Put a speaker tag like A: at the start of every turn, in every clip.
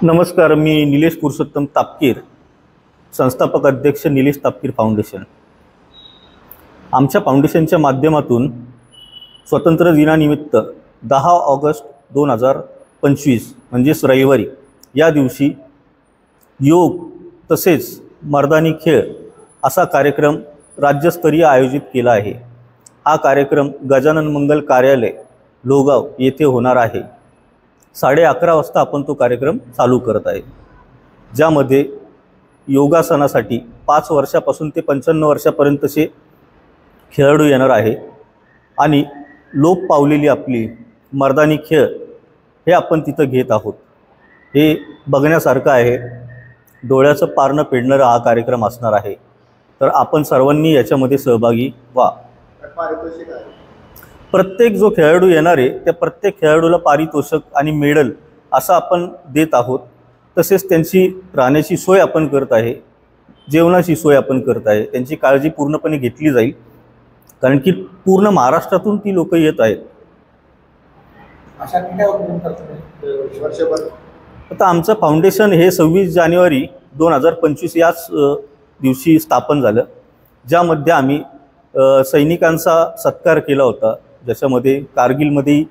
A: नमस्कार, मी निलेश पुरुषोत्तम तापकीर, संस्थापक अध्यक्ष निलेश तापकीर फाउंडेशन। आमच्या फाउंडेशनच्या माध्यमातून स्वतंत्र दिनानिमित्त 10 ऑगस्ट 2025 म्हणजेच रविवारी या दिवशी योग तसेच मर्दानी खेळ असा कार्यक्रम राज्यस्तरीय आयोजित केला आहे। हा कार्यक्रम गजानन मंगल कार्यालय लोहगाव येथे होणार आहे। 11:30 वाजता आपण तो कार्यक्रम चालू करत आहे, ज्यामध्ये योगासनासाठी 5 वर्षापासून ते 55 वर्षापर्यंतचे खेळाडू येणार आहे आणि लोप पावलेली आपली मर्दानी खेळ हे आपण तिथं घेत आहोत। हे बघण्यासारखं आहे, डोळ्याचं पारणं पेडणारा हा कार्यक्रम असणार आहे। तर आपण सर्वांनी याच्यामध्ये सहभागी व्हा। प्रत्येक जो खेळाडू येणार आहे त्या प्रत्येक खेळाडूला पारितोषिक आणि मेडल असं आपण देत आहोत। तसेच त्यांची राहण्याची सोय आपण करत आहे, जेवणाची सोय आपण करत आहे, त्यांची काळजी पूर्णपणे घेतली जाईल, कारण की पूर्ण महाराष्ट्रातून ती लोक येत आहेत। आता आमचं फाउंडेशन हे 26 जानेवारी 2025 याच दिवशी स्थापन झालं, ज्यामध्ये आम्ही सैनिकांचा सत्कार केला होता, ज्याच्यामध्ये कारगिलमध्ये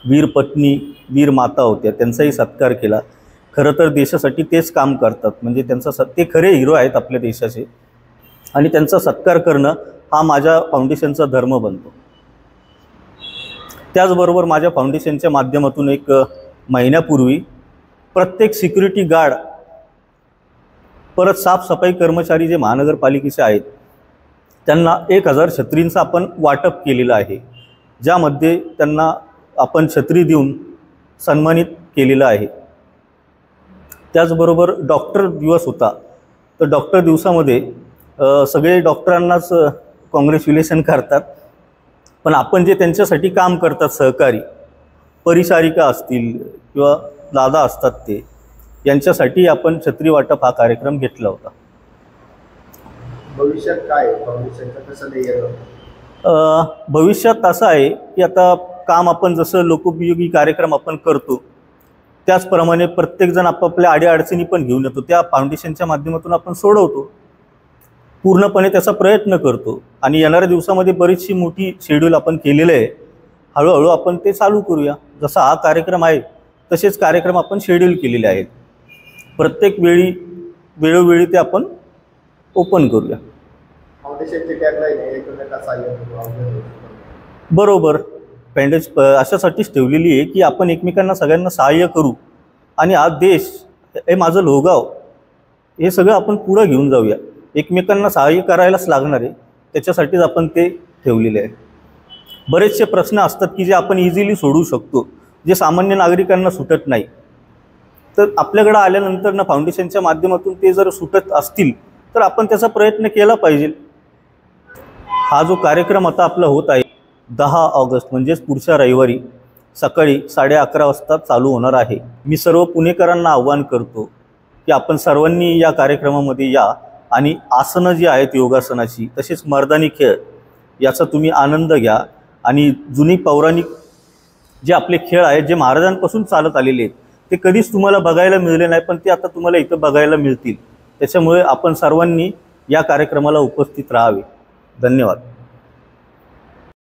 A: वीर पत्नी वीर माता होत्या, त्यांचाही सत्कार केला। खरं तर देशासाठी तेच काम करतात, म्हणजे त्यांचा ते खरे हिरो आहेत आपल्या देशाचे, आणि त्यांचा सत्कार करणं हा माझ्या फाउंडेशनचा धर्म बनतो। त्याचबरोबर माझ्या फाउंडेशनच्या माध्यमातून एक महिन्यापूर्वी प्रत्येक सिक्युरिटी गार्ड परत साफसफाई कर्मचारी जे महानगरपालिकेचे आहेत त्यांना 1000 छत्रींचं आपण वाटप केलेलं आहे, ज्यामध्ये त्यांना आपण छत्री देऊन सन्मानित केलेलं आहे। त्याचबरोबर डॉक्टर दिवस होता, तर डॉक्टर दिवसामध्ये सगळे डॉक्टरांनाच कॉंग्रॅच्युलेशन करतात, पण आपण जे त्यांच्यासाठी काम करतात सहकारी परिचारिका असतील किंवा दादा असतात ते, यांच्यासाठी आपण छत्री वाटप हा कार्यक्रम घेतला होता।
B: भविष्यात काय फाउंडेशनचं कसं ध्येय?
A: भविष्यात असं आहे की आता काम आपण जसं लोकोपयोगी कार्यक्रम आपण करतो त्याचप्रमाणे प्रत्येकजण आपापल्या अडीअडचणी पण घेऊन येतो, त्या फाउंडेशनच्या माध्यमातून आपण सोडवतो, पूर्णपणे त्याचा प्रयत्न करतो। आणि येणाऱ्या दिवसामध्ये बरीचशी मोठी शेड्यूल आपण केलेलं आहे, हळूहळू आपण ते चालू करूया। जसा हा कार्यक्रम आहे तसेच कार्यक्रम आपण शेड्यूल केलेले आहेत, प्रत्येक वेळोवेळी ते आपण ओपन करूया।
B: फाउंडेशनची टॅगलाईन आहे एकमेकांना सहाय्य करू।
A: बरोबर, पॅन्डेज अशासाठीच ठेवलेली आहे की आपण एकमेकांना सगळ्यांना सहाय्य करू आणि हा देश हे माझं लोहगाव हे सगळं आपण पुढे घेऊन जाऊया। एकमेकांना सहाय्य करायलाच लागणार आहे, त्याच्यासाठीच आपण ते ठेवलेले आहे। बरेचसे प्रश्न असतात की जे आपण इझिली सोडवू शकतो, जे सामान्य नागरिकांना सुटत नाही, तर आपल्याकडे आल्यानंतर ना फाउंडेशनच्या माध्यमातून ते जर सुटत असतील तर आपण त्याचा प्रयत्न केला पाहिजे। हा जो कार्यक्रम आता आपला होत आहे 10 ऑगस्ट म्हणजेच पुढच्या रविवारी सकाळी 11:30 वाजता चालू होणार आहे। मी सर्व पुणेकरांना आव्हान करतो की आपण सर्वांनी या कार्यक्रमामध्ये या आणि आसनं जी आहेत योगासनाची तसेच मर्दानी खेळ याचा तुम्ही आनंद घ्या। आणि जुनी पौराणिक जे आपले खेळ आहेत जे महाराजांपासून चालत आलेले आहेत ते कधीच तुम्हाला बघायला मिळाले नाही, पण ते आता तुम्हाला इथं बघायला मिळतील। त्याच्यामुळे आपण सर्वांनी या कार्यक्रमाला उपस्थित राहावे। धन्यवाद।